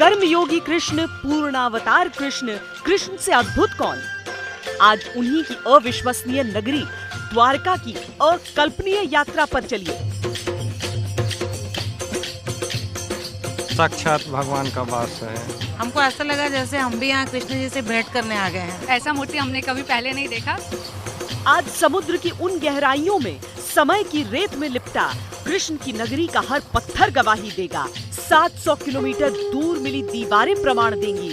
कर्मयोगी कृष्ण, पूर्णावतार कृष्ण, कृष्ण से अद्भुत कौन? आज उन्हीं की अविश्वसनीय नगरी द्वारका की अकल्पनीय यात्रा पर चलिए। साक्षात भगवान का वास है। हमको ऐसा लगा जैसे हम भी यहाँ कृष्ण जी से भेंट करने आ गए हैं। ऐसा मूर्ति हमने कभी पहले नहीं देखा। आज समुद्र की उन गहराइयों में समय की रेत में लिपटा कृष्ण की नगरी का हर पत्थर गवाही देगा। 700 किलोमीटर दूर मिली दीवारें प्रमाण देंगी।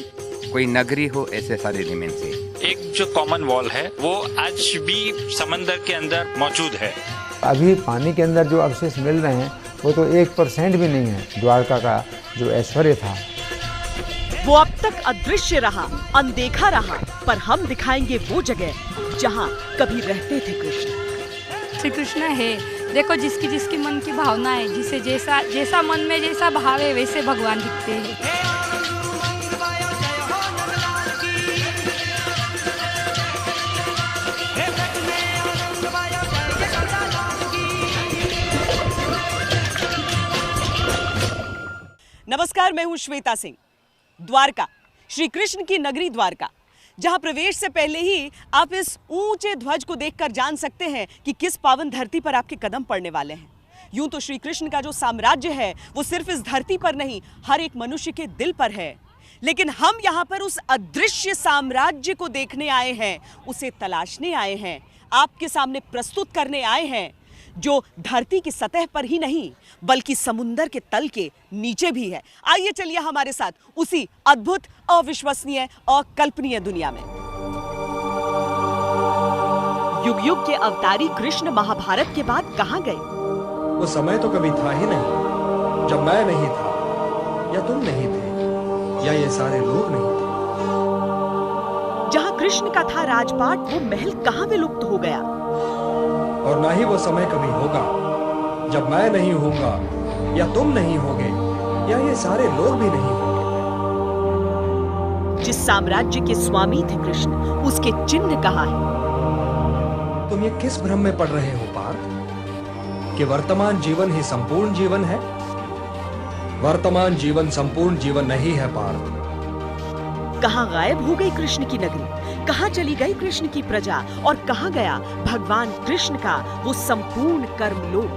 कोई नगरी हो ऐसे सारे एलिमेंट से। एक जो कॉमन वॉल है वो आज भी समंदर के अंदर मौजूद है। अभी पानी के अंदर जो अवशेष मिल रहे हैं वो तो 1% भी नहीं है द्वारका का जो ऐश्वर्य था। वो अब तक अदृश्य रहा, अनदेखा रहा, पर हम दिखाएंगे वो जगह जहाँ कभी रहते थे कृष्ण। श्री कृष्ण है, देखो जिसकी जिसकी मन की भावना है, जिसे जैसा जैसा मन में जैसा भाव है वैसे भगवान दिखते हैं। नमस्कार, मैं हूं श्वेता सिंह। द्वारका, श्री कृष्ण की नगरी द्वारका, जहां प्रवेश से पहले ही आप इस ऊंचे ध्वज को देखकर जान सकते हैं कि किस पावन धरती पर आपके कदम पड़ने वाले हैं। यूं तो श्री कृष्ण का जो साम्राज्य है वो सिर्फ इस धरती पर नहीं, हर एक मनुष्य के दिल पर है। लेकिन हम यहाँ पर उस अदृश्य साम्राज्य को देखने आए हैं, उसे तलाशने आए हैं, आपके सामने प्रस्तुत करने आए हैं, जो धरती की सतह पर ही नहीं बल्कि समुंदर के तल के नीचे भी है। आइए चलिए हमारे साथ उसी अद्भुत, अविश्वसनीय, अकल्पनीय दुनिया में। युग युग के अवतारी कृष्ण महाभारत के बाद कहां गए? वो समय तो कभी था ही नहीं जब मैं नहीं था, या तुम नहीं थे, या ये सारे लोग नहीं थे। जहां कृष्ण का था राजपाट, वो महल कहां विलुप्त हो गया? और ना ही वो समय कभी होगा जब मैं नहीं होऊंगा, या तुम नहीं होगे, या ये सारे लोग भी नहीं होंगे। जिस साम्राज्य के स्वामी थे कृष्ण, उसके चिन्ह कहाँ है? तुम ये किस भ्रम में पड़ रहे हो पार्थ कि वर्तमान जीवन ही संपूर्ण जीवन है? वर्तमान जीवन संपूर्ण जीवन नहीं है पार्थ। कहाँ गायब हो गई कृष्ण की नगरी? कहाँ चली गई कृष्ण की प्रजा? और कहाँ गया भगवान कृष्ण का वो संपूर्ण कर्मलोक?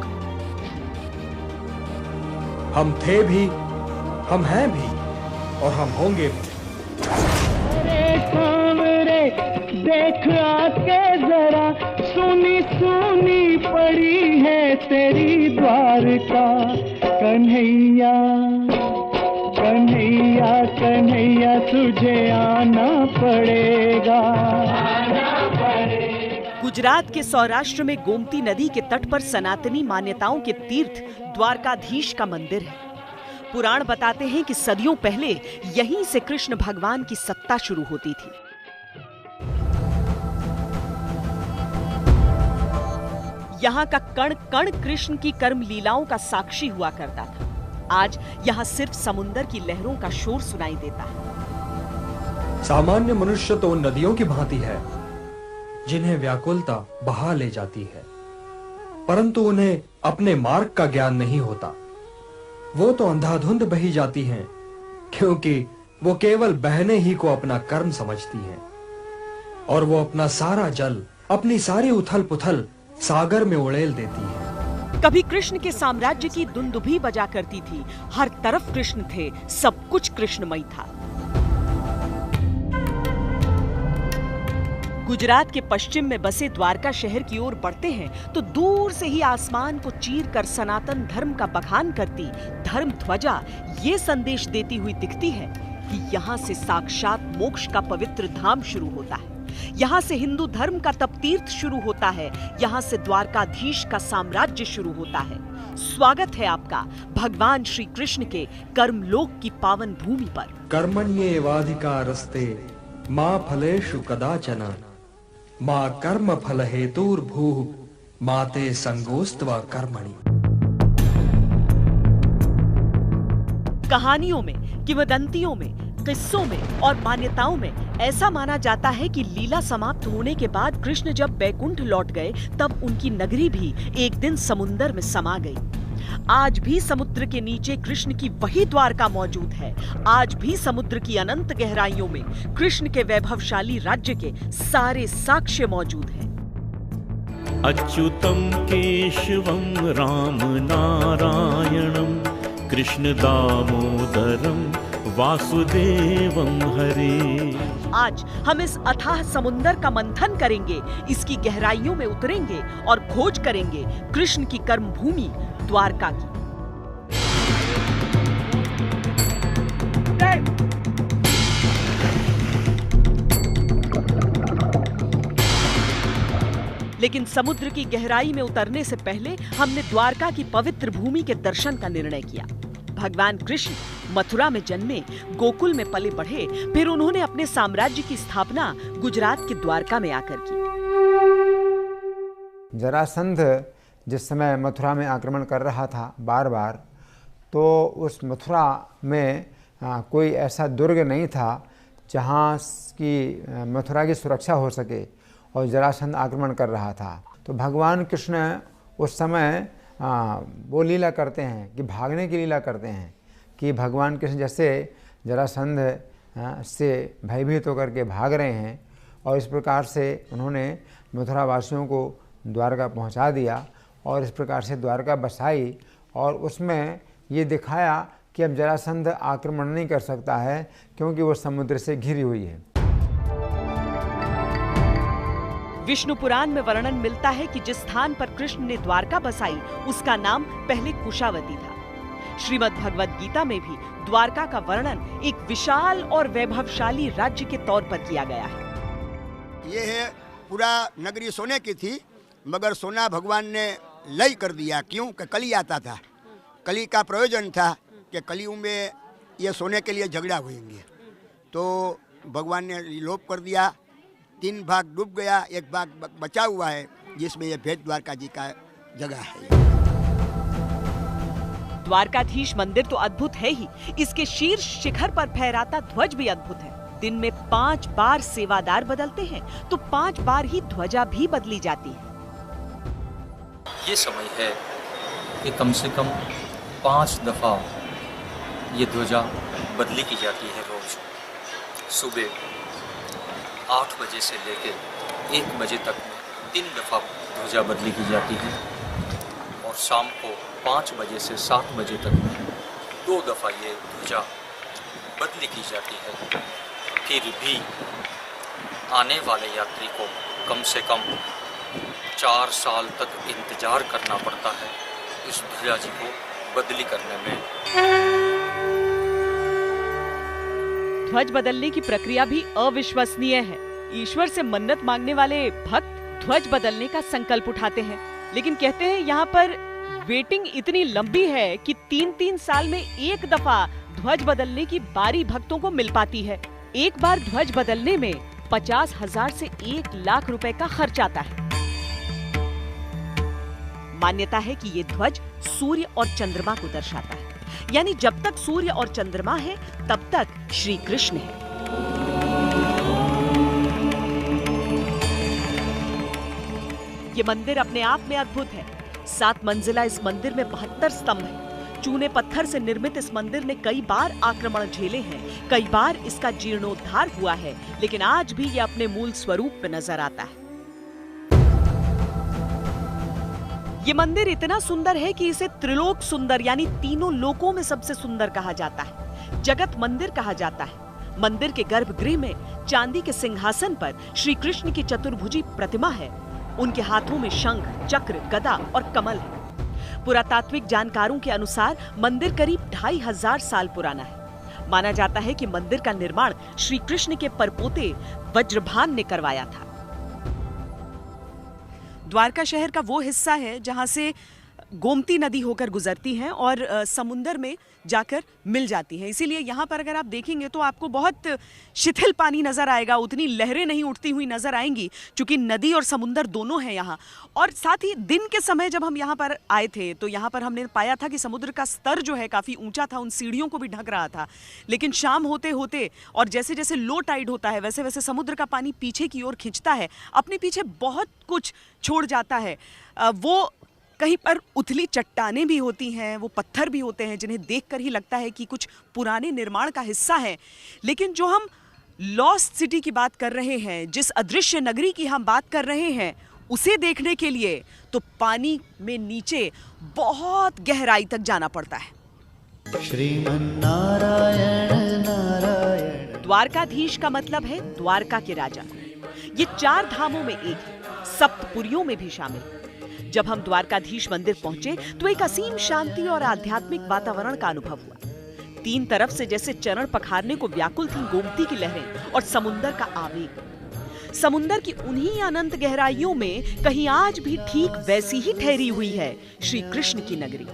हम थे भी, हम हैं भी, और हम होंगे भी। देख आके जरा, सुनी सुनी पड़ी है तेरी द्वारका। कन्हैया कन्हैया कन्हैया तुझे आना पड़ेगा। गुजरात के सौराष्ट्र में गोमती नदी के तट पर सनातनी मान्यताओं के तीर्थ द्वारकाधीश का मंदिर है। पुराण बताते हैं कि सदियों पहले यहीं से कृष्ण भगवान की सत्ता शुरू होती थी। यहाँ का कण कण कृष्ण की कर्म लीलाओं का साक्षी हुआ करता था। आज यहाँ सिर्फ समुंदर की लहरों का शोर सुनाई देता है। सामान्य मनुष्य तो नदियों की भांति है जिन्हें व्याकुलता बहा ले जाती है, परंतु उन्हें अपने मार्ग का ज्ञान नहीं होता। वो तो अंधाधुंध बही जाती हैं, क्योंकि वो केवल बहने ही को अपना कर्म समझती हैं, और वो अपना सारा जल, अपनी सारी उथल पुथल सागर में उड़ेल देती है। कभी कृष्ण के साम्राज्य की दुंदुभी बजा करती थी। हर तरफ कृष्ण थे, सब कुछ कृष्णमय था। गुजरात के पश्चिम में बसे द्वारका शहर की ओर बढ़ते हैं तो दूर से ही आसमान को चीरकर सनातन धर्म का बखान करती धर्म ध्वजा ये संदेश देती हुई दिखती है कि यहाँ से साक्षात मोक्ष का पवित्र धाम शुरू होता है। यहाँ से हिंदू धर्म का तपतीर्थ शुरू होता है। यहाँ से द्वारकाधीश का साम्राज्य शुरू होता है। स्वागत है आपका भगवान श्री कृष्ण के कर्मलोक की पावन भूमि पर। कर्मण्येवाधिकारस्ते मा फलेषु कदाचन, मा कर्म फल हेतुर्भूः माते संगोस्त्वा कर्मणि। कहानियों में, किंवदंतियों में, किस्सों में और मान्यताओं में ऐसा माना जाता है कि लीला समाप्त होने के बाद कृष्ण जब बैकुंठ लौट गए तब उनकी नगरी भी एक दिन समुंदर में समा गई। आज भी समुद्र के नीचे कृष्ण की वही द्वारका मौजूद है। आज भी समुद्र की अनंत गहराइयों में कृष्ण के वैभवशाली राज्य के सारे साक्ष्य मौजूद हैं। अच्युतम केशवम राम नारायणम कृष्ण दामोदरम वासुदेवम हरे। आज हम इस अथाह समुंदर का मंथन करेंगे, इसकी गहराइयों में उतरेंगे और खोज करेंगे कृष्ण की कर्मभूमि द्वारका की। लेकिन समुद्र की गहराई में उतरने से पहले हमने द्वारका की पवित्र भूमि के दर्शन का निर्णय किया। भगवान कृष्ण मथुरा में जन्मे, गोकुल में पले बढ़े, फिर उन्होंने अपने साम्राज्य की स्थापना गुजरात के द्वारका में आकर की। जरासंध जिस समय मथुरा में आक्रमण कर रहा था बार बार, तो उस मथुरा में कोई ऐसा दुर्ग नहीं था जहाँ की मथुरा की सुरक्षा हो सके, और जरासंध आक्रमण कर रहा था। तो भगवान कृष्ण उस समय वो लीला करते हैं कि भागने की लीला करते हैं कि भगवान कृष्ण जैसे जरासंध से भयभीत होकर के भाग रहे हैं, और इस प्रकार से उन्होंने मथुरा वासियों को द्वारका पहुंचा दिया और इस प्रकार से द्वारका बसाई। और उसमें ये दिखाया कि अब जरासंध आक्रमण नहीं कर सकता है क्योंकि वो समुद्र से घिरी हुई है। विष्णु पुराण में वर्णन मिलता है कि जिस स्थान पर कृष्ण ने द्वारका बसाई उसका नाम पहले कुशावती था। श्रीमद् भगवद गीता में भी द्वारका का वर्णन एक विशाल और वैभवशाली राज्य के तौर पर किया गया है। ये है पूरा नगरी सोने की थी, मगर सोना भगवान ने लय कर दिया। क्यों? कि कली आता था। कली का प्रयोजन था कि कलियुग में ये सोने के लिए झगड़ा होंगे, तो भगवान ने लोप कर दिया। 3 भाग डूब गया, 1 भाग बचा हुआ है, जिसमें ये भेद द्वारका जी का जगह है। द्वारकाधीश मंदिर तो अद्भुत है ही, इसके शीर्ष शिखर पर फहराता ध्वज भी अद्भुत है। दिन में 5 बार सेवादार बदलते हैं तो 5 बार ही ध्वजा भी बदली जाती है। ये समय है कि कम से कम 5 दफा ये ध्वजा बदली की जाती है रोज। सुबह 8 बजे से लेकर 1 बजे तक 3 दफा ध्वजा बदली की जाती है, और शाम को 5 बजे से 7 बजे तक 2 दफा ये ध्वजा बदली की जाती है। फिर भी आने वाले यात्री को कम से कम 4 साल तक इंतजार करना पड़ता है इस ध्वजा जी को बदली करने में। ध्वज बदलने की प्रक्रिया भी अविश्वसनीय है। ईश्वर से मन्नत मांगने वाले भक्त ध्वज बदलने का संकल्प उठाते हैं, लेकिन कहते हैं यहाँ पर वेटिंग इतनी लंबी है कि 3-3 साल में 1 दफा ध्वज बदलने की बारी भक्तों को मिल पाती है। एक बार ध्वज बदलने में 50,000 से 1 लाख रुपए का खर्च आता है। मान्यता है कि ये ध्वज सूर्य और चंद्रमा को दर्शाता है, यानी जब तक सूर्य और चंद्रमा है तब तक श्री कृष्ण है। ये मंदिर अपने आप में अद्भुत है। 7 मंजिला इस मंदिर में 72 स्तंभ है। चूने पत्थर से निर्मित इस मंदिर ने कई बार आक्रमण झेले हैं, कई बार इसका जीर्णोद्धार हुआ है, लेकिन आज भी ये अपने मूल स्वरूप में नजर आता है। ये मंदिर इतना सुंदर है कि इसे त्रिलोक सुंदर यानी तीनों लोकों में सबसे सुंदर कहा जाता है। जगत मंदिर कहा जाता है। मंदिर के गर्भगृह में चांदी के सिंहासन पर श्री कृष्ण की चतुर्भुजी प्रतिमा है। उनके हाथों में शंख, चक्र, गदा और कमल है। पुरातात्विक जानकारों के अनुसार मंदिर करीब 2500 साल पुराना है। माना जाता है कि मंदिर का निर्माण श्री कृष्ण के परपोते वज्रभान ने करवाया था। द्वारका शहर का वो हिस्सा है जहां से गोमती नदी होकर गुजरती हैं और समुंदर में जाकर मिल जाती हैं। इसीलिए यहाँ पर अगर आप देखेंगे तो आपको बहुत शिथिल पानी नज़र आएगा, उतनी लहरें नहीं उठती हुई नज़र आएंगी, क्योंकि नदी और समुंदर दोनों हैं यहाँ। और साथ ही दिन के समय जब हम यहाँ पर आए थे तो यहाँ पर हमने पाया था कि समुद्र का स्तर जो है काफ़ी ऊंचा था, उन सीढ़ियों को भी ढक रहा था। लेकिन शाम होते होते और जैसे जैसे लो टाइड होता है वैसे वैसे समुद्र का पानी पीछे की ओर खिंचता है, अपने पीछे बहुत कुछ छोड़ जाता है। वो कहीं पर उथली चट्टानें भी होती हैं, वो पत्थर भी होते हैं जिन्हें देखकर ही लगता है कि कुछ पुराने निर्माण का हिस्सा है। लेकिन जो हम लॉस्ट सिटी की बात कर रहे हैं, जिस अदृश्य नगरी की हम बात कर रहे हैं, उसे देखने के लिए तो पानी में नीचे बहुत गहराई तक जाना पड़ता है। श्रीमन्नारायण नारायण। द्वारकाधीश का मतलब है द्वारका के राजा। ये 4 धामों में एक है, सप्तपुरियों में भी शामिल। जब हम द्वारकाधीश मंदिर पहुंचे तो एक असीम शांति और आध्यात्मिक वातावरण का अनुभव हुआ। 3 तरफ से जैसे चरण पखारने को व्याकुल थी गोमती की लहरें और समुंदर का आवेग। समुंदर की उन्हीं अनंत गहराइयों में कहीं आज भी ठीक वैसी ही ठहरी हुई है श्री कृष्ण की नगरी।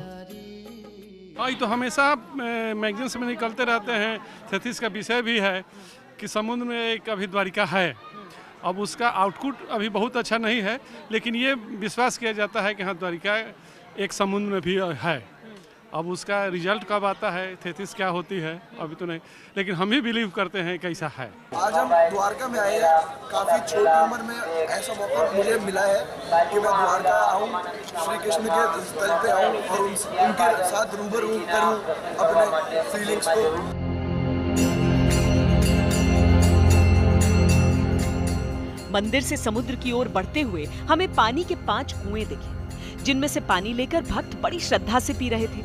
ये तो हमेशा मैगजीन्स में निकलते रहते हैं। थेथिस का विषय भी है कि समुद्र में एक अभी द्वारिका है। अब उसका आउटपुट अभी बहुत अच्छा नहीं है, लेकिन ये विश्वास किया जाता है कि हाँ, द्वारिका एक समुद्र में भी है। अब उसका रिजल्ट कब आता है, थेथिस क्या होती है, अभी तो नहीं, लेकिन हम भी बिलीव करते हैं कैसा है। आज हम द्वारका में आए हैं। काफ़ी छोटी उम्र में ऐसा मौका मुझे मिला है कि मैं द्वारका आऊँ, श्री कृष्ण के स्थल पे आऊँ और उनके साथ रूबरू करूँ अपने फीलिंग्स को। मंदिर से समुद्र की ओर बढ़ते हुए हमें पानी के 5 कुएं दिखे, जिनमें से पानी लेकर भक्त बड़ी श्रद्धा से पी रहे थे।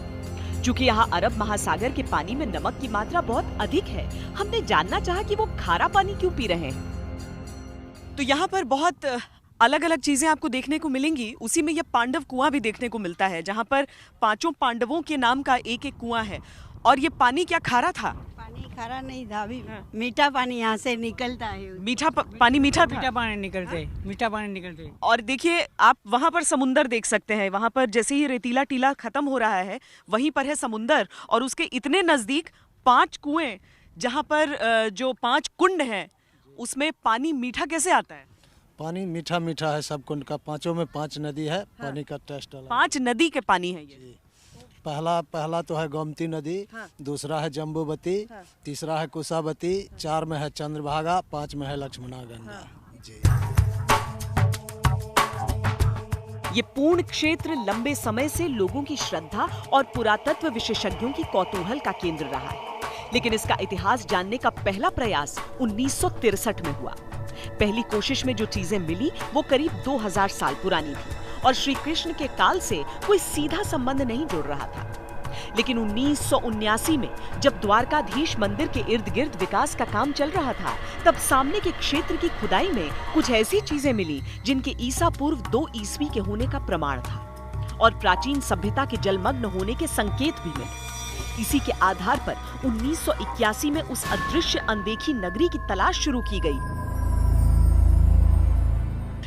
चूंकि यहाँ अरब महासागर के पानी में नमक की मात्रा बहुत अधिक है, हमने जानना चाहा कि वो खारा पानी क्यों पी रहे हैं। तो यहाँ पर बहुत अलग अलग चीजें आपको देखने को मिलेंगी। उसी में यह पांडव कुआं भी देखने को मिलता है, जहाँ पर 5 पांडवों के नाम का एक कुआं है। और ये पानी क्या खारा था? खारा नहीं था, अभी मीठा पानी यहाँ से निकलता है। पानी मीठा पानी निकलते। और देखिए, आप वहाँ पर समुंदर देख सकते हैं। वहाँ पर जैसे ही रेतीला टीला खत्म हो रहा है, वहीं पर है समुंदर, और उसके इतने नजदीक 5 कुएं, जहाँ पर जो 5 कुंड हैं, उसमें पानी मीठा कैसे आता है? पानी मीठा मीठा है सब कुंड का। 5 में 5 नदी है। पानी का टेस्ट अलग। 5 नदी के पानी है ये। पहला तो है गोमती नदी, दूसरा है जम्बूवती, तीसरा है कुशावती, 4 में है चंद्रभागा, 5 में है लक्ष्मणा गंगा। जी। ये पूर्ण क्षेत्र लंबे समय से लोगों की श्रद्धा और पुरातत्व विशेषज्ञों की कौतूहल का केंद्र रहा है। लेकिन इसका इतिहास जानने का पहला प्रयास 1963 में हुआ। पहली कोशिश में जो चीजें मिली वो करीब 2000 साल पुरानी थी और श्री कृष्ण के काल से कोई सीधा संबंध नहीं जुड़ रहा था। लेकिन 1979 में जब द्वारकाधीश मंदिर के इर्द गिर्द विकास का काम चल रहा था, तब सामने के क्षेत्र की खुदाई में कुछ ऐसी चीजें मिली जिनके ईसा पूर्व 2 ईस्वी के होने का प्रमाण था और प्राचीन सभ्यता के जलमग्न होने के संकेत भी मिले। इसी के आधार पर 1981 में उस अदृश्य अनदेखी नगरी की तलाश शुरू की गई,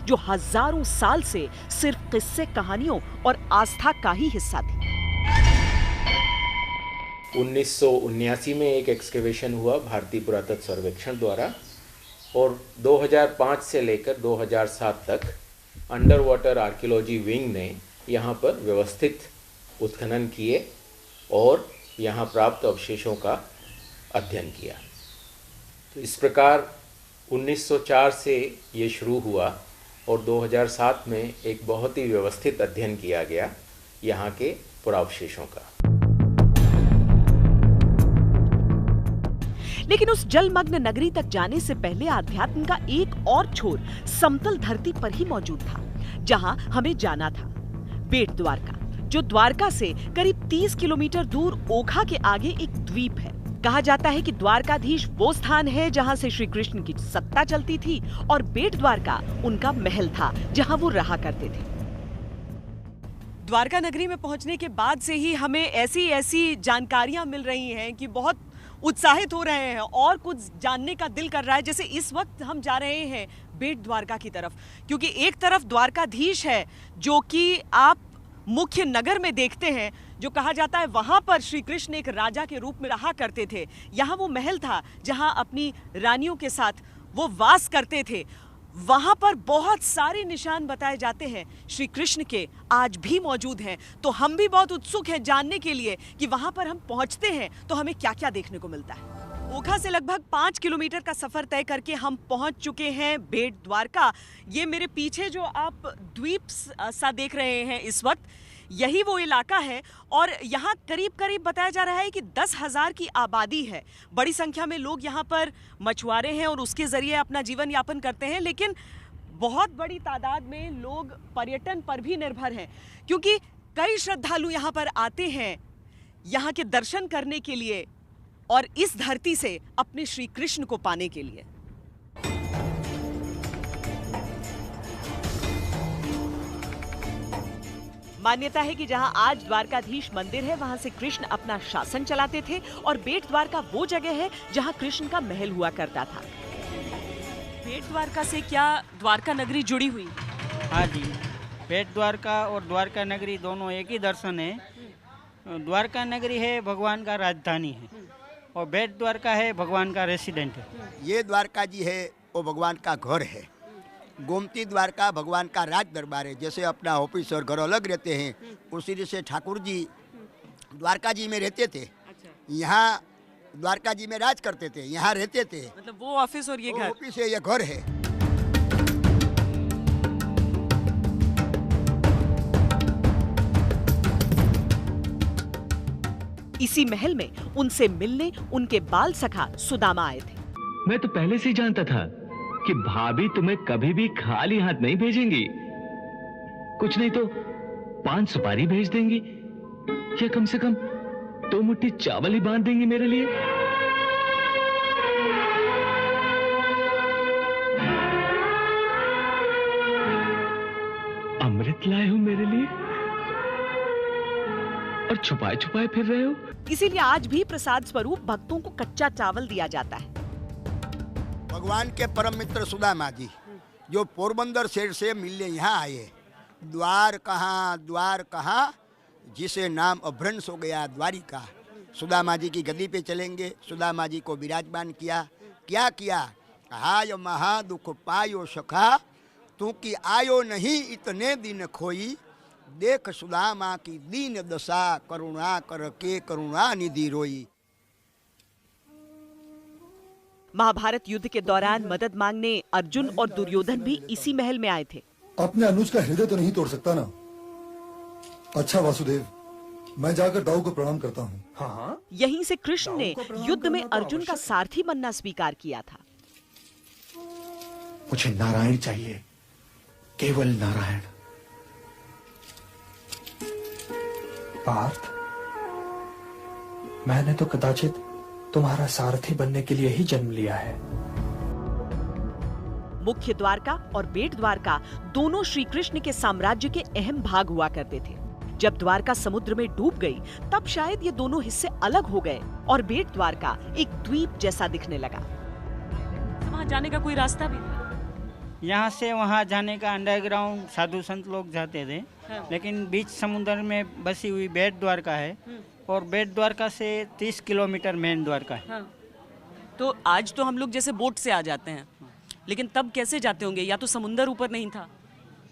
जो हजारों साल से सिर्फ किस्से कहानियों और आस्था का ही हिस्सा थी। 1979 में एक एक्सकेवेशन हुआ भारतीय पुरातत्व सर्वेक्षण द्वारा, और 2005 से लेकर 2007 तक अंडर वाटर आर्कियोलॉजी विंग ने यहाँ पर व्यवस्थित उत्खनन किए और यहाँ प्राप्त अवशेषों का अध्ययन किया। तो इस प्रकार 1904 से ये शुरू हुआ और 2007 में एक बहुत ही व्यवस्थित अध्ययन किया गया यहाँ के पुरावशेषों का। लेकिन उस जलमग्न नगरी तक जाने से पहले आध्यात्म का एक और छोर समतल धरती पर ही मौजूद था, जहां हमें जाना था। बेट द्वारका, जो द्वारका से करीब 30 किलोमीटर दूर ओखा के आगे एक द्वीप है। कहा जाता है कि द्वारकाधीश वो स्थान है जहां से श्री कृष्ण की सत्ता चलती थी और बेट द्वारका उनका महल था जहां वो रहा करते थे। द्वारका नगरी में पहुंचने के बाद से ही हमें ऐसी जानकारियां मिल रही हैं कि बहुत उत्साहित हो रहे हैं और कुछ जानने का दिल कर रहा है। जैसे इस वक्त हम जा रहे हैं बेट द्वारका की तरफ, क्योंकि एक तरफ द्वारकाधीश है जो कि आप मुख्य नगर में देखते हैं, जो कहा जाता है वहां पर श्री कृष्ण एक राजा के रूप में रहा करते थे। यहाँ वो महल था जहां अपनी रानियों के साथ वो वास करते थे। वहां पर बहुत सारे निशान बताए जाते हैं श्री कृष्ण के, आज भी मौजूद हैं। तो हम भी बहुत उत्सुक हैं जानने के लिए कि वहां पर हम पहुंचते हैं तो हमें क्या क्या देखने को मिलता है। ओखा से लगभग 5 किलोमीटर का सफर तय करके हम पहुंच चुके हैं बेट द्वारका। ये मेरे पीछे जो आप द्वीप सा देख रहे हैं इस वक्त, यही वो इलाका है और यहाँ करीब करीब बताया जा रहा है कि 10,000 की आबादी है। बड़ी संख्या में लोग यहाँ पर मछुआरे हैं और उसके जरिए अपना जीवन यापन करते हैं, लेकिन बहुत बड़ी तादाद में लोग पर्यटन पर भी निर्भर हैं, क्योंकि कई श्रद्धालु यहाँ पर आते हैं यहाँ के दर्शन करने के लिए और इस धरती से अपने श्री कृष्ण को पाने के लिए। मान्यता है कि जहां आज द्वारकाधीश मंदिर है, वहां से कृष्ण अपना शासन चलाते थे और बेट द्वारका वो जगह है जहां कृष्ण का महल हुआ करता था। बेट द्वारका से क्या द्वारका नगरी जुड़ी हुई? हाँ जी, बेट द्वारका और द्वारका नगरी दोनों एक ही दर्शन है। द्वारका नगरी है भगवान का राजधानी है और बेट द्वारका है भगवान का रेसिडेंट है। ये द्वारका जी है वो भगवान का घर है। गोमती द्वारका भगवान का राज दरबार है। जैसे अपना ऑफिस और घर अलग रहते हैं, उसी तरह से ठाकुर जी द्वारका जी में रहते थे। यहाँ द्वारका जी में राज करते थे, यहाँ रहते थे। मतलब वो ऑफिस और ये घर? ऑफिस है, ये घर है। इसी महल में उनसे मिलने उनके बाल सखा सुदामा आए थे। मैं तो पहले से ही जानता था कि भाभी तुम्हें कभी भी खाली हाथ नहीं भेजेंगी। कुछ नहीं तो 5 सुपारी भेज देंगी या कम से कम 2 मुट्ठी चावल ही बांध देंगी मेरे लिए। अमृत लाए हो मेरे लिए और छुपाए छुपाए फिर रहे हो। इसीलिए आज भी प्रसाद स्वरूप भक्तों को कच्चा चावल दिया जाता है। भगवान के परम मित्र सुदामा जी जो पोरबंदर शहर से मिलने यहाँ आए। द्वार कहाँ जिसे नाम अभ्रंश हो गया द्वारिका। सुदामा जी की गद्दी पे चलेंगे। सुदामा जी को विराजमान किया। क्या किया? हाय महा दुख पायो सखा, तू की आयो नहीं इतने दिन खोई। देख सुदामा की दीन दशा, करुणा कर के करुणा निधि रोई। महाभारत युद्ध के दौरान मदद मांगने अर्जुन और दुर्योधन भी इसी महल में आए थे। अपने अनुज का हृदय तो नहीं तोड़ सकता ना। अच्छा वासुदेव, मैं जाकर दाऊ को प्रणाम करता हूँ। हाँ। यहीं से कृष्ण ने युद्ध में अर्जुन का सारथी बनना स्वीकार किया था। मुझे नारायण चाहिए, केवल नारायण। पार्थ, मैंने तो कदाचित तुम्हारा सारथी बनने के लिए ही जन्म लिया है। मुख्य द्वारका और बेट द्वारका दोनों श्री कृष्ण के साम्राज्य के अहम भाग हुआ करते थे। जब द्वारका समुद्र में डूब गई, तब शायद ये दोनों हिस्से अलग हो गए और बेट द्वारका एक द्वीप जैसा दिखने लगा। वहाँ जाने का कोई रास्ता भी था? यहाँ से वहाँ जाने का अंडरग्राउंड साधु संत लोग जाते थे। हाँ। लेकिन बीच समुद्र में बसी हुई बेट द्वारका है और बेट द्वारका से 30 किलोमीटर मेन द्वारका है। हाँ। तो आज तो हम लोग जैसे बोट से आ जाते हैं, लेकिन तब कैसे जाते होंगे? या तो समुद्र ऊपर नहीं था?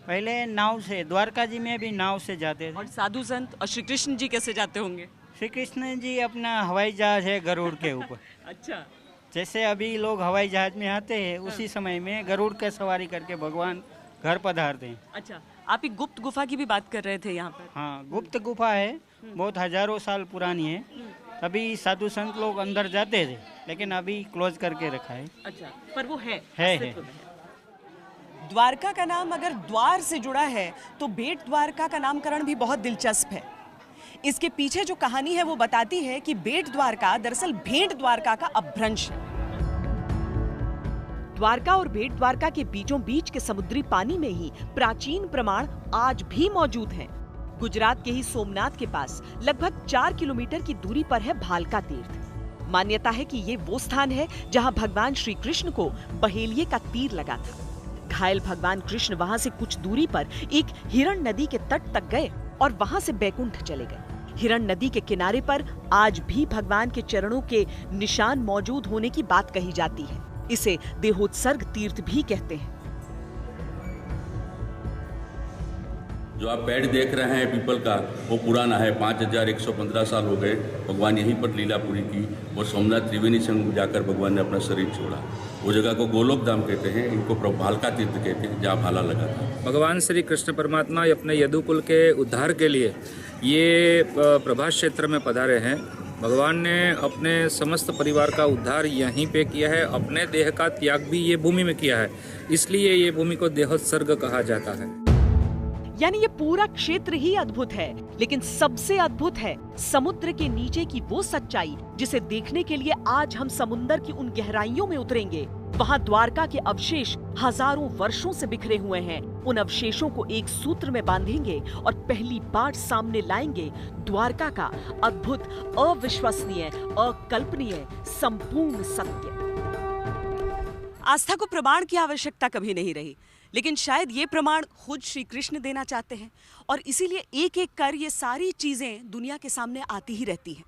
पहले नाव से, द्वारका जी में भी नाव से जाते थे। और साधु संत और श्री कृष्ण जी कैसे जाते होंगे? श्री कृष्ण जी अपना हवाई जहाज है गरुड़ के ऊपर। अच्छा। जैसे अभी लोग हवाई जहाज में आते हैं, उसी समय में गरुड़ के सवारी करके भगवान घर पधारते हैं। अच्छा, आप एक गुप्त गुफा की भी बात कर रहे थे यहाँ पर? हाँ, गुप्त गुफा है, बहुत हजारों साल पुरानी है। अभी साधु संत लोग अंदर जाते थे, लेकिन अभी क्लोज करके रखा है। अच्छा, पर वो है। द्वारका का नाम अगर द्वार से जुड़ा है तो बेट द्वारका का नामकरण भी बहुत दिलचस्प है। इसके पीछे जो कहानी है वो बताती है कि बेट द्वारका दरअसल भेंट द्वारका का अपभ्रंश है। द्वारका और बेट द्वारका के बीचों बीच के समुद्री पानी में ही प्राचीन प्रमाण आज भी मौजूद हैं। गुजरात के ही सोमनाथ के पास लगभग 4 किलोमीटर की दूरी पर है भालका तीर्थ। मान्यता है कि ये वो स्थान है जहां भगवान श्री कृष्ण को बहेलिये का तीर लगा था। घायल भगवान कृष्ण वहां से कुछ दूरी पर एक हिरण नदी के तट तक गए और वहां से बैकुंठ चले गए। हिरण नदी के किनारे पर आज भी भगवान के चरणों के निशान मौजूद होने की बात कही जाती है। इसे देहोत्सर्ग तीर्थ भी कहते हैं। जो आप पेड़ देख रहे हैं पीपल का, वो पुराना है, 5115 साल हो गए। भगवान यहीं पर लीला पूरी की और सोमनाथ त्रिवेणी संगम जाकर भगवान ने अपना शरीर छोड़ा। वो जगह को गोलोक धाम कहते हैं, इनको भालका तीर्थ कहते हैं, जहाँ भाला लगा था। भगवान श्री कृष्ण परमात्मा अपने यदुकुल के उद्धार के लिए ये प्रभास क्षेत्र में पधारे हैं। भगवान ने अपने समस्त परिवार का उद्धार यहीं पे किया है, अपने देह का त्याग भी ये भूमि में किया है, इसलिए ये भूमि को देहोत्सर्ग कहा जाता है। यानी ये पूरा क्षेत्र ही अद्भुत है, लेकिन सबसे अद्भुत है समुद्र के नीचे की वो सच्चाई जिसे देखने के लिए आज हम समुद्र की उन गहराइयों में उतरेंगे। वहाँ द्वारका के अवशेष हजारों वर्षों से बिखरे हुए हैं। उन अवशेषों को एक सूत्र में बांधेंगे और पहली बार सामने लाएंगे द्वारका का अद्भुत, अविश्वसनीय, अकल्पनीय, संपूर्ण सत्य। आस्था को प्रमाण की आवश्यकता कभी नहीं रही, लेकिन शायद ये प्रमाण खुद श्री कृष्ण देना चाहते हैं और इसीलिए एक एक कर ये सारी चीजें दुनिया के सामने आती ही रहती हैं।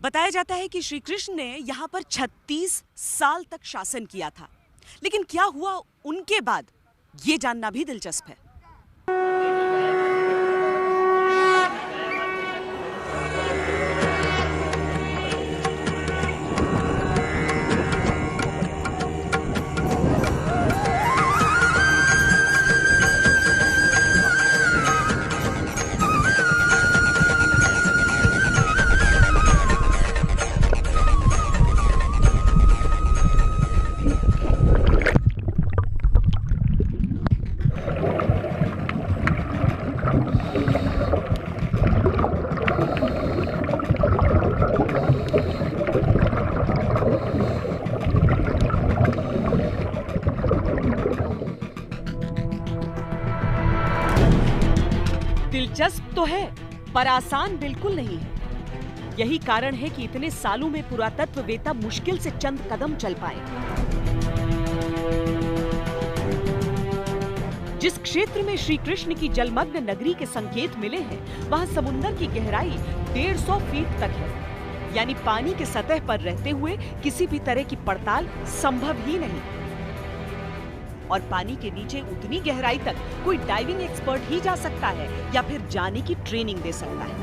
बताया जाता है कि श्री कृष्ण ने यहाँ पर 36 साल तक शासन किया था, लेकिन क्या हुआ उनके बाद, ये जानना भी दिलचस्प है। दिलचस्प तो है, पर आसान बिल्कुल नहीं है। यही कारण है कि इतने सालों में पुरातत्ववेत्ता मुश्किल से चंद कदम चल पाए। जिस क्षेत्र में श्री कृष्ण की जलमग्न नगरी के संकेत मिले हैं, वहां समुद्र की गहराई 150 फीट तक है, यानी पानी के सतह पर रहते हुए किसी भी तरह की पड़ताल संभव ही नहीं। और पानी के नीचे उतनी गहराई तक कोई डाइविंग एक्सपर्ट ही जा सकता है या फिर जाने की ट्रेनिंग दे सकता है।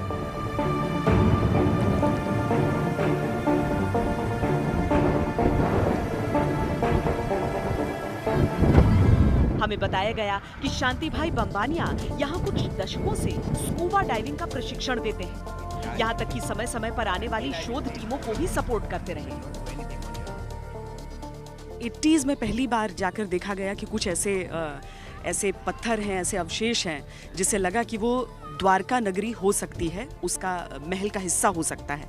हमें बताया गया कि शांति भाई बम्बानिया यहाँ कुछ दशकों से स्कूबा डाइविंग का प्रशिक्षण देते हैं। यहाँ तक कि समय समय पर आने वाली शोध टीमों को भी सपोर्ट करते रहे। 80s में पहली बार जाकर देखा गया कि कुछ ऐसे पत्थर हैं, ऐसे अवशेष हैं जिससे लगा कि वो द्वारका नगरी हो सकती है, उसका महल का हिस्सा हो सकता है।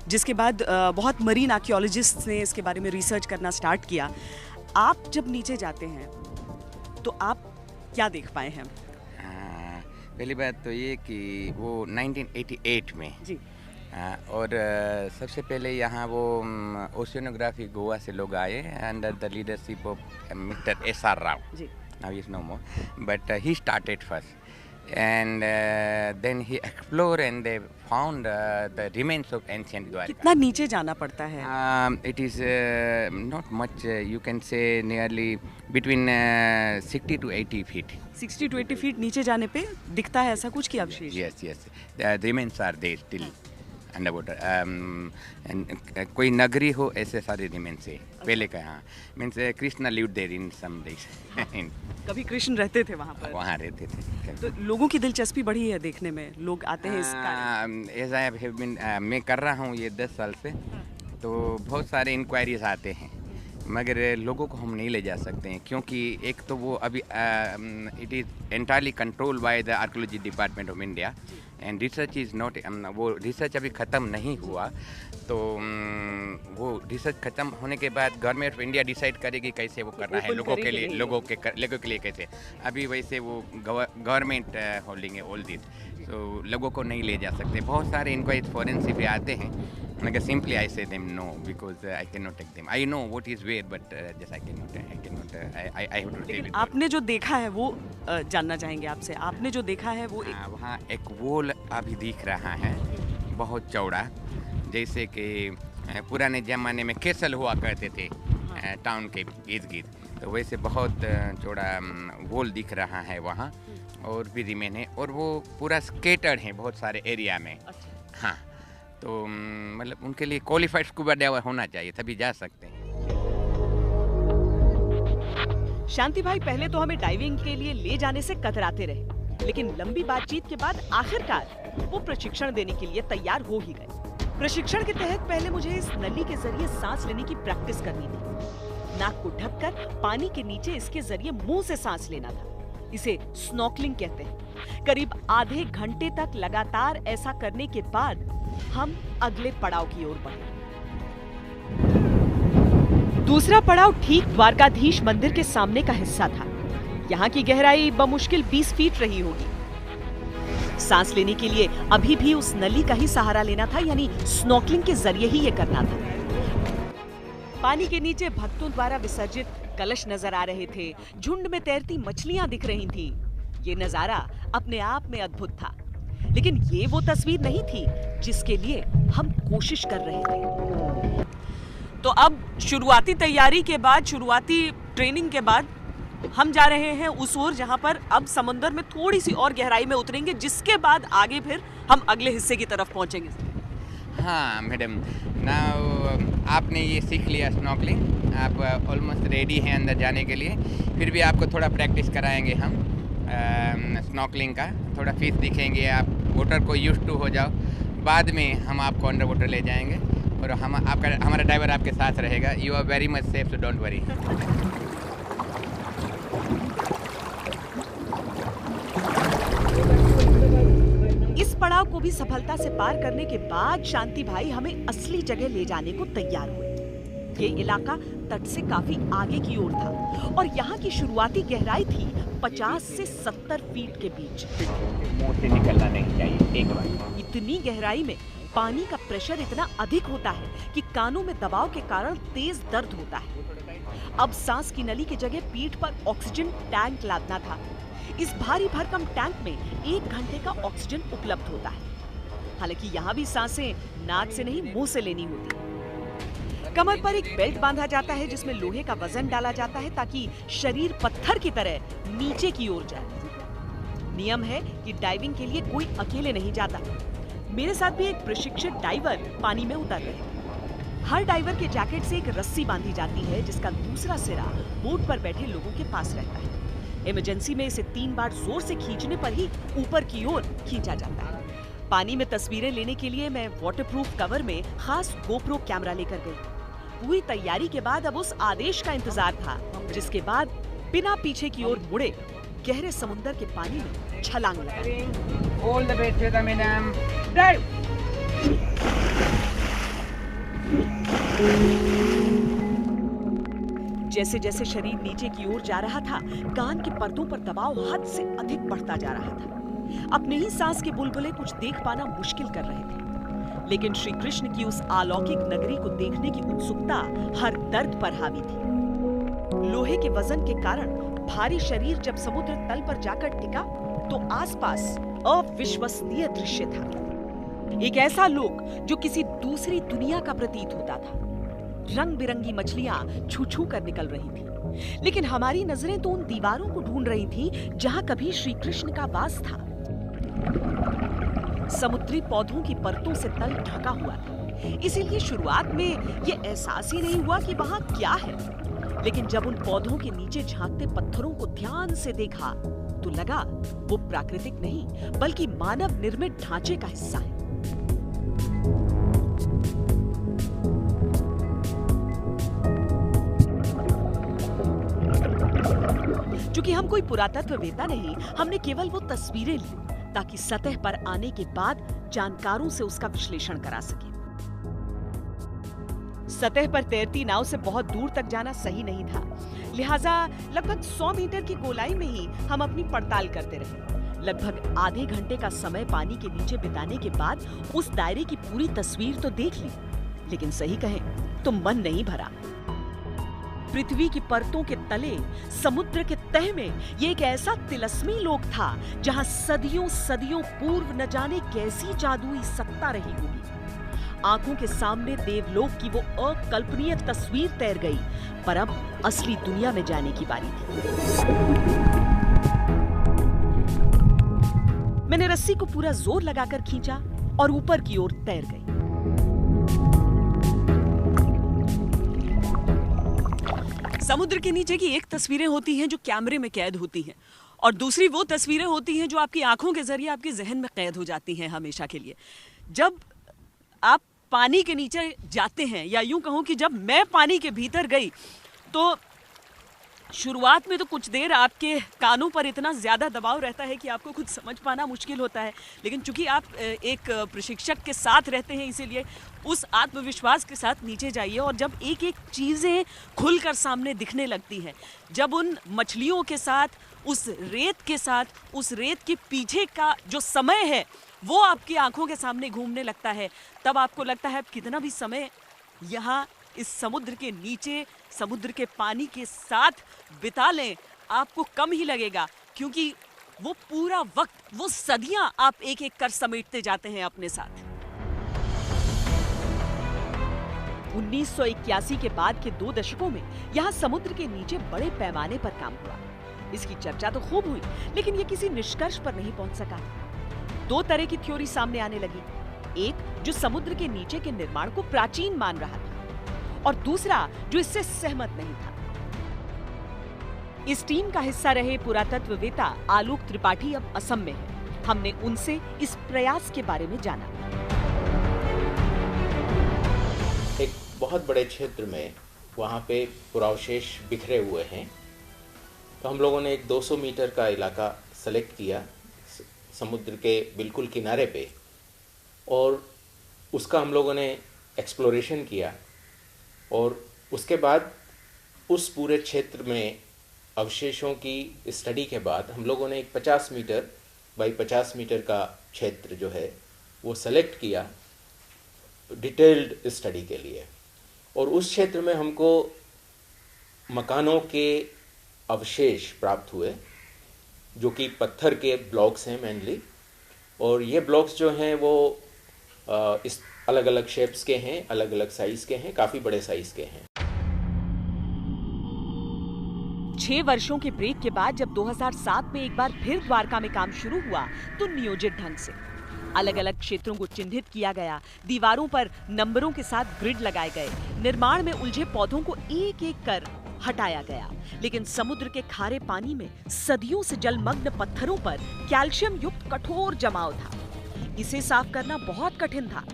जिसके बाद बहुत मरीन आर्कियोलॉजिस्ट्स ने इसके बारे में रिसर्च करना स्टार्ट किया। आप जब नीचे जाते हैं तो आप क्या देख पाए हैं? पहली बात तो ये कि वो 1988 में जी और सबसे पहले यहाँ वो ओशियनोग्राफी गोवा से लोग आए under the leadership of mister SR Rao. Now he is no more, but he started first and then he explored and they found the remains of ancient Dwarka. कितना नीचे जाना पड़ता है? It is not much, you can say nearly between 60 to 80 feet. 60 to 80 feet नीचे जाने पे दिखता है ऐसा कुछ की अवशेष? Yes, yes. The remains are there still underwater. कोई नगरी हो ऐसे सारे remains है पहले का। यहाँ means Krishna lived there in some days. कभी कृष्ण रहते थे वहाँ पर? वहाँ रहते थे। तो लोगों की दिलचस्पी बढ़ी है देखने में, लोग आते हैं इस As I have been, मैं कर रहा हूँ ये 10 साल से, तो बहुत सारे इंक्वायरीज आते हैं, मगर लोगों को हम नहीं ले जा सकते हैं क्योंकि एक तो वो अभी it is entirely control by the archaeology department of India and research is not, वो रिसर्च अभी ख़त्म नहीं हुआ। तो वो रिसर्च ख़त्म होने के बाद गवर्नमेंट ऑफ इंडिया डिसाइड करेगी कैसे वो करना है लोगों के लिए, लोगों के लिए कैसे। अभी वैसे वो गवर्नमेंट होल्डिंग है ऑल दिस, तो लोगों को नहीं ले जा सकते। बहुत सारे इंक्वायरी फॉरेंसिक पे आते हैं, मगर simply I say them no because I can not take them. I know what is where but just I can not I have to take it. आपने जो देखा है वो जानना चाहेंगे आपसे। आपने जो देखा है वो वहाँ एक वॉल अभी दिख रहा है बहुत चौड़ा, जैसे कि पुराने ज़माने में कैसल हुआ करते थे टाउन के इर्द गिर्द, तो वैसे बहुत चौड़ा वॉल दिख रहा है वहाँ, और भी रिमेन है, और वो पूरा स्केटर्ड है बहुत सारे एरिया में। हाँ, तो मतलब उनके लिए क्वालिफाइड स्कूबा डाइवर होना चाहिए, तभी जा सकते हैं। शांति भाई पहले तो हमें डाइविंग के लिए ले जाने से कतराते रहे, लेकिन लंबी बातचीत के बाद आखिरकार वो प्रशिक्षण देने के लिए तैयार हो ही गए। प्रशिक्षण के तहत पहले मुझे इस नली के जरिए सांस लेने की प्रैक्टिस करनी थी। नाक को ढककर पानी के नीचे इसके जरिए मुंह से सांस लेना था। इसे स्नॉर्कलिंग कहते हैं। करीब आधे घंटे तक लगातार ऐसा करने के बाद हम अगले पड़ाव की ओर बढ़े। दूसरा पड़ाव ठीक द्वारकाधीश मंदिर के सामने का हिस्सा था। यहाँ की गहराई बमुश्किल 20 फीट रही होगी। सांस लेने के लिए अभी भी उस नली का ही सहारा लेना था, यानी स्नॉर्कलिंग के जरिए ही ये करना था। पानी के नीचे भक्तों द्वारा विसर्जित कलश नजर आ रहे थे, झुंड में तैरती मछलियां दिख रही थीं। ये नजारा अपने आप में अद्भुत था, लेकिन ये वो तस्वीर नहीं थी जिसके लिए हम कोशिश कर रहे थे। तो अब शुरुआती तैयारी के बाद, शुरुआती ट्रेनिंग के बाद हम जा रहे हैं उस ओर जहां पर अब समुद्र में थोड़ी सी और गहराई में उतरेंगे, जिसके बाद आगे फिर हम अगले हिस्से की तरफ पहुंचेंगे। हाँ मैडम, नाउ आपने ये सीख लिया स्नॉर्कलिंग, आप ऑलमोस्ट रेडी हैं अंदर जाने के लिए। फिर भी आपको थोड़ा प्रैक्टिस कराएंगे हम स्नॉर्कलिंग का, थोड़ा फीस दिखेंगे, आप वाटर को यूज टू हो जाओ। बाद में हम आपको अंडर वाटर ले जाएंगे और हमारा ड्राइवर आपके साथ रहेगा। You are very much safe, so don't worry. इस पड़ाव को भी सफलता से पार करने के बाद शांति भाई हमें असली जगह ले जाने को तैयार हुए। ये इलाका तट से काफी आगे की ओर था और यहाँ की शुरुआती गहराई थी 50 से 70 फीट के बीच। मुंह से निकलना नहीं चाहिए एक बार। इतनी गहराई में पानी का प्रेशर इतना अधिक होता है कि कानों में दबाव के कारण तेज दर्द होता है। अब सांस की नली की जगह पीठ पर ऑक्सीजन टैंक लादना था। इस भारी भरकम टैंक में 1 घंटे का ऑक्सीजन उपलब्ध होता है। हालांकि यहाँ भी सांसें नाक से नहीं मुंह से लेनी होती। कमर पर एक बेल्ट बांधा जाता है जिसमें लोहे का वजन डाला जाता है ताकि शरीर पत्थर की तरह नीचे की ओर जाए। नियम है कि डाइविंग के लिए कोई अकेले नहीं जाता। मेरे साथ भी एक प्रशिक्षित डाइवर पानी में उतर रहे हैं। हर डाइवर के जैकेट से एक रस्सी बांधी जाती है जिसका दूसरा सिरा बोट पर बैठे लोगों के पास रहता है। इमरजेंसी में इसे 3 बार जोर से खींचने पर ही ऊपर की ओर खींचा जाता है। पानी में तस्वीरें लेने के लिए मैं वाटरप्रूफ कवर में खास गोप्रो कैमरा लेकर गई। पूरी तैयारी के बाद अब उस आदेश का इंतजार था जिसके बाद बिना पीछे की ओर मुड़े गहरे समुद्र के पानी में छलांग लगाई। All the way to the minimum. Dive. जैसे जैसे शरीर नीचे की ओर जा रहा था, कान के पर्दों पर दबाव हद से अधिक बढ़ता जा रहा था। अपने ही सांस के बुलबुले कुछ देख पाना मुश्किल कर रहे थे, लेकिन श्री कृष्ण की उस अलौकिक नगरी को देखने की उत्सुकता हर दर्द पर हावी थी। लोहे के वजन के कारण भारी शरीर जब समुद्र तल पर जाकर टिका तो आसपास अविश्वसनीय दृश्य था। एक ऐसा लोक जो किसी दूसरी दुनिया का प्रतीत होता था। रंग बिरंगी मछलियां छू छू कर निकल रही थी, लेकिन हमारी नजरें तो उन दीवारों को ढूंढ रही थी जहां कभी श्री कृष्ण का वास था। समुद्री पौधों की परतों से तल ढका हुआ था, इसीलिए शुरुआत में ये एहसास ही नहीं हुआ कि वहां क्या है। लेकिन जब उन पौधों के नीचे झांकते पत्थरों को ध्यान से देखा तो लगा वो प्राकृतिक नहीं बल्कि मानव निर्मित ढांचे का हिस्सा है। चूंकि हम कोई पुरातत्ववेत्ता नहीं, हमने केवल वो तस्वीरें ली ताकि सतह पर आने के बाद जानकारों से उसका विश्लेषण करा सके। सतह पर तैरती नाव से बहुत दूर तक जाना सही नहीं था, लिहाजा लगभग 100 मीटर की गोलाई में ही हम अपनी पड़ताल करते रहे। लगभग आधे घंटे का समय पानी के नीचे बिताने के बाद उस दायरे की पूरी तस्वीर तो देख ली, लेकिन सही कहें तो मन नहीं भरा। पृथ्वी की परतों के तले समुद्र के तह में ये एक ऐसा तिलस्मी लोक था जहां सदियों सदियों पूर्व न जाने कैसी जादुई सत्ता रही होगी। आंखों के सामने देवलोक की वो अकल्पनीय तस्वीर तैर गई, पर अब असली दुनिया में जाने की बारी थी। मैंने रस्सी को पूरा जोर लगाकर खींचा और ऊपर की ओर तैर गई। समुद्र के नीचे की एक तस्वीरें होती हैं जो कैमरे में कैद होती हैं, और दूसरी वो तस्वीरें होती हैं जो आपकी आंखों के जरिए आपके जहन में कैद हो जाती हैं हमेशा के लिए। जब आप पानी के नीचे जाते हैं, या यूं कहूं कि जब मैं पानी के भीतर गई, तो शुरुआत में तो कुछ देर आपके कानों पर इतना ज़्यादा दबाव रहता है कि आपको खुद समझ पाना मुश्किल होता है, लेकिन चूंकि आप एक प्रशिक्षक के साथ रहते हैं, इसीलिए उस आत्मविश्वास के साथ नीचे जाइए। और जब एक एक चीज़ें खुलकर सामने दिखने लगती हैं, जब उन मछलियों के साथ, उस रेत के साथ, उस रेत के पीछे का जो समय है वो आपकी आंखों के सामने घूमने लगता है, तब आपको लगता है कितना भी समय यहाँ इस समुद्र के नीचे, समुद्र के पानी के साथ बिता लें, आपको कम ही लगेगा, क्योंकि वो पूरा वक्त, वो सदियां आप एक एक कर समेटते जाते हैं अपने साथ। 1981 के बाद के 2 दशकों में यहाँ समुद्र के नीचे बड़े पैमाने पर काम हुआ। इसकी चर्चा तो खूब हुई, लेकिन ये किसी निष्कर्ष पर नहीं पहुंच सका। 2 तरह की थ्योरी सामने आने लगी, एक जो समुद्र के नीचे के निर्माण को प्राचीन मान रहा था, और दूसरा जो इससे सहमत नहीं था। इस टीम का हिस्सा रहे पुरातत्ववेत्ता आलोक त्रिपाठी अब असम में है। हमने उनसे इस प्रयास के बारे में जाना। एक बहुत बड़े क्षेत्र में वहाँ पे पुरावशेष बिखरे हुए हैं, तो हम लोगों ने एक 200 मीटर का इलाका सेलेक्ट किया समुद्र के बिल्कुल किनारे पे, और उसका हम लोगों ने एक्सप्लोरेशन किया। और उसके बाद उस पूरे क्षेत्र में अवशेषों की स्टडी के बाद हम लोगों ने एक 50 मीटर बाई 50 मीटर का क्षेत्र जो है वो सेलेक्ट किया डिटेल्ड स्टडी के लिए। और उस क्षेत्र में हमको मकानों के अवशेष प्राप्त हुए, जो कि पत्थर के ब्लॉक्स हैं मेनली, और ये ब्लॉक्स जो हैं वो इस अलग अलग शेप्स के हैं, अलग अलग साइज के हैं, काफी बड़े साइज के हैं। 6 वर्षों के ब्रेक के बाद जब 2007 में एक बार फिर द्वारका में काम शुरू हुआ, तो नियोजित ढंग से अलग अलग क्षेत्रों को चिन्हित किया गया, दीवारों पर नंबरों के साथ ग्रिड लगाए गए, निर्माण में उलझे पौधों को एक एक कर हटाया गया। लेकिन समुद्र के खारे पानी में सदियों से जलमग्न पत्थरों पर कैल्शियम युक्त कठोर जमाव था। इसे साफ करना बहुत कठिन था।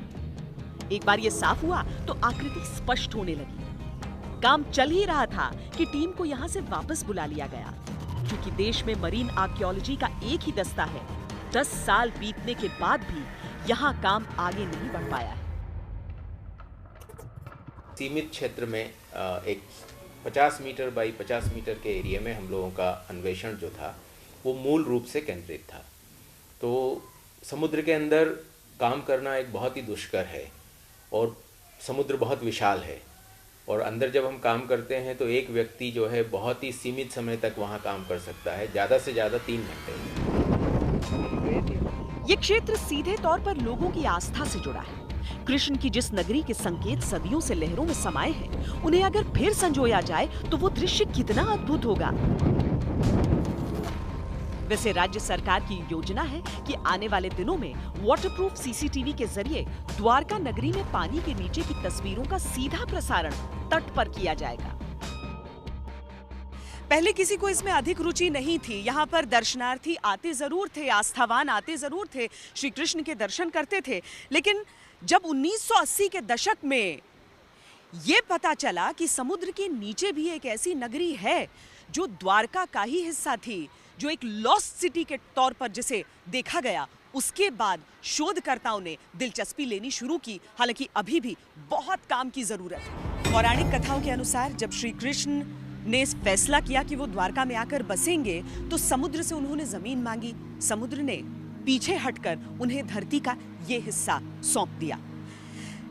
एक बार ये साफ हुआ तो आकृति स्पष्ट होने लगी। काम चल ही रहा था कि टीम को यहाँ से वापस बुला लिया गया, क्योंकि देश में मरीन आर्कियोलॉजी का एक ही दस्ता है। 10 साल बीतने के बाद भी यहाँ काम आगे नहीं बढ़ पाया है। सीमित क्षेत्र में एक 50 मीटर बाई 50 मीटर के एरिया में हम लोगों का अन्वेषण जो था वो मूल रूप से केंद्रित था। तो समुद्र के अंदर काम करना एक बहुत ही दुष्कर है, और समुद्र बहुत विशाल है, और अंदर जब हम काम करते हैं तो एक व्यक्ति जो है बहुत ही सीमित समय तक वहाँ काम कर सकता है, ज़्यादा से ज़्यादा 3 घंटे। ये क्षेत्र सीधे तौर पर लोगों की आस्था से जुड़ा है। कृष्ण की जिस नगरी के संकेत सदियों से लहरों में समाये हैं, उन्हें अगर फिर संजोया जाए तो वो दृश्य कितना अद्भुत होगा। वैसे राज्य सरकार की योजना है कि आने वाले दिनों में वाटरप्रूफ सीसीटीवी के जरिए द्वारका नगरी में पानी के नीचे की तस्वीरों का सीधा प्रसारण तट पर किया जाएगा। पहले किसी को इसमें अधिक रुचि नहीं थी। यहाँ पर दर्शनार्थी आते जरूर थे, आस्थावान आते जरूर थे, श्री कृष्ण के दर्शन करते थे। लेकिन जब 1980 के दशक में ये पता चला कि समुद्र के नीचे भी एक ऐसी नगरी है जो द्वारका का ही हिस्सा थी, जो एक लॉस्ट सिटी के तौर पर जिसे देखा गया, उसके बाद शोधकर्ताओं ने दिलचस्पी लेनी शुरू की। हालांकि अभी भी बहुत काम की जरूरत है। पौराणिक कथाओं के अनुसार जब श्री कृष्ण ने फैसला किया कि वो द्वारका में आकर बसेंगे, तो समुद्र से उन्होंने जमीन मांगी। समुद्र ने पीछे हटकर उन्हें धरती का ये हिस्सा सौंप दिया।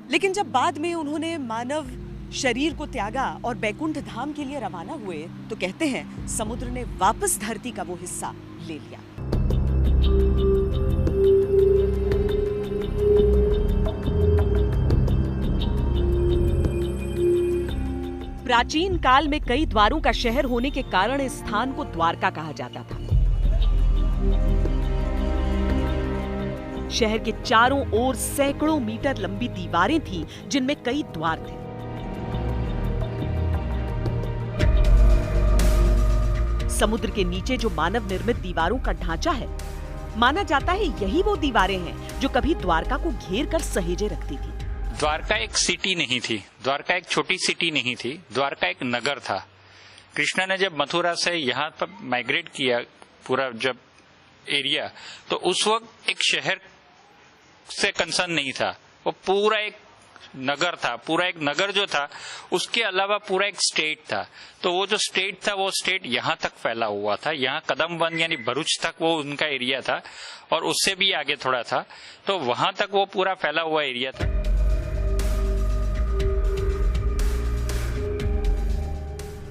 लेकिन जब बाद में उन्होंने मानव शरीर को त्यागा और बैकुंठ धाम के लिए रवाना हुए, तो कहते हैं समुद्र ने वापस धरती का वो हिस्सा ले लिया। प्राचीन काल में कई द्वारों का शहर होने के कारण इस स्थान को द्वारका कहा जाता था। शहर के चारों ओर सैकड़ों मीटर लंबी दीवारें थीं, जिनमें कई द्वार थे। समुद्र के नीचे जो मानव निर्मित दीवारों का ढांचा है, माना जाता है यही वो दीवारें हैं जो कभी द्वारका को घेर कर सहेजे रखती थी। द्वारका एक सिटी नहीं थी, द्वारका एक छोटी सिटी नहीं थी, द्वारका एक नगर था। कृष्ण ने जब मथुरा से यहाँ पर माइग्रेट किया, पूरा जब एरिया, तो उस वक्त एक शहर से कंसर्न नहीं था, वो पूरा एक नगर था। पूरा एक नगर जो था, उसके अलावा पूरा एक स्टेट था। तो वो जो स्टेट था, वो स्टेट यहाँ तक फैला हुआ था। यहाँ कदमबंद यानी भरूच तक वो उनका एरिया था, और उससे भी आगे थोड़ा था, तो वहां तक वो पूरा फैला हुआ एरिया था।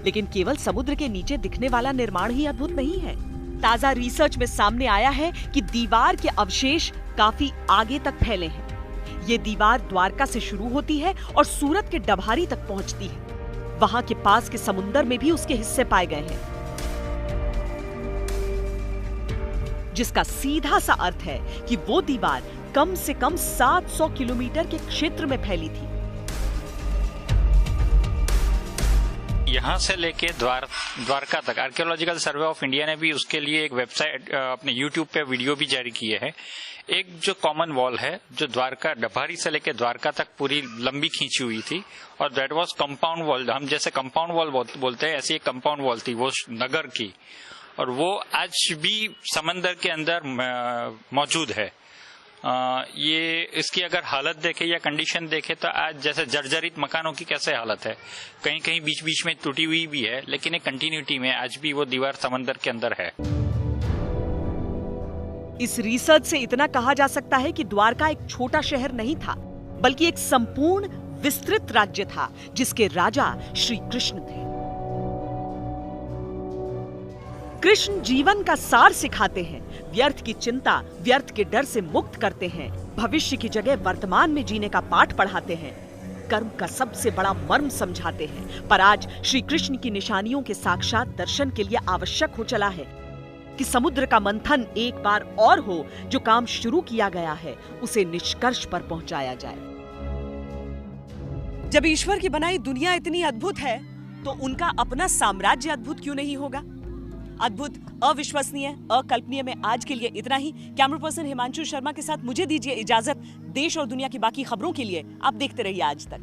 लेकिन केवल समुद्र के नीचे दिखने वाला निर्माण ही अद्भुत नहीं है। ताजा रिसर्च में सामने आया है कि दीवार के अवशेष काफी आगे तक फैले हैं। ये दीवार द्वारका से शुरू होती है और सूरत के डभारी तक पहुंचती है। वहां के पास के समुंदर में भी उसके हिस्से पाए गए हैं, जिसका सीधा सा अर्थ है कि वो दीवार कम से कम 700 किलोमीटर के क्षेत्र में फैली थी। यहाँ से लेके द्वारका तक आर्कियोलॉजिकल सर्वे ऑफ इंडिया ने भी उसके लिए एक वेबसाइट अपने यूट्यूब पे वीडियो भी जारी किए हैं। एक जो कॉमन वॉल है, जो द्वारका डभारी से लेके द्वारका तक पूरी लंबी खींची हुई थी, और दैट वाज कंपाउंड वॉल। हम जैसे कंपाउंड वॉल बोलते हैं, ऐसी एक कंपाउंड वॉल थी वो नगर की, और वो आज भी समंदर के अंदर मौजूद है। ये इसकी अगर हालत देखे या कंडीशन देखे तो आज जैसे जर्जरित मकानों की कैसे हालत है, कहीं कहीं बीच बीच में टूटी हुई भी है, लेकिन एक कंटिन्यूटी में आज भी वो दीवार समंदर के अंदर है। इस रिसर्च से इतना कहा जा सकता है कि द्वारका एक छोटा शहर नहीं था, बल्कि एक संपूर्ण विस्तृत राज्य था, जिसके राजा श्री कृष्ण थे। कृष्ण जीवन का सार सिखाते हैं, व्यर्थ की चिंता, व्यर्थ के डर से मुक्त करते हैं, भविष्य की जगह वर्तमान में जीने का पाठ पढ़ाते हैं, कर्म का सबसे बड़ा मर्म समझाते हैं। पर आज श्री कृष्ण की निशानियों के साक्षात दर्शन के लिए आवश्यक हो चला है कि समुद्र का मंथन एक बार और हो, जो काम शुरू किया गया है उसे निष्कर्ष पर पहुंचाया जाए। जब ईश्वर की बनाई दुनिया इतनी अद्भुत है, तो उनका अपना साम्राज्य अद्भुत क्यों नहीं होगा? अद्भुत, अविश्वसनीय, अकल्पनीय में आज के लिए इतना ही। कैमरा पर्सन हिमांशु शर्मा के साथ मुझे दीजिए इजाजत। देश और दुनिया की बाकी खबरों के लिए आप देखते रहिए आज तक।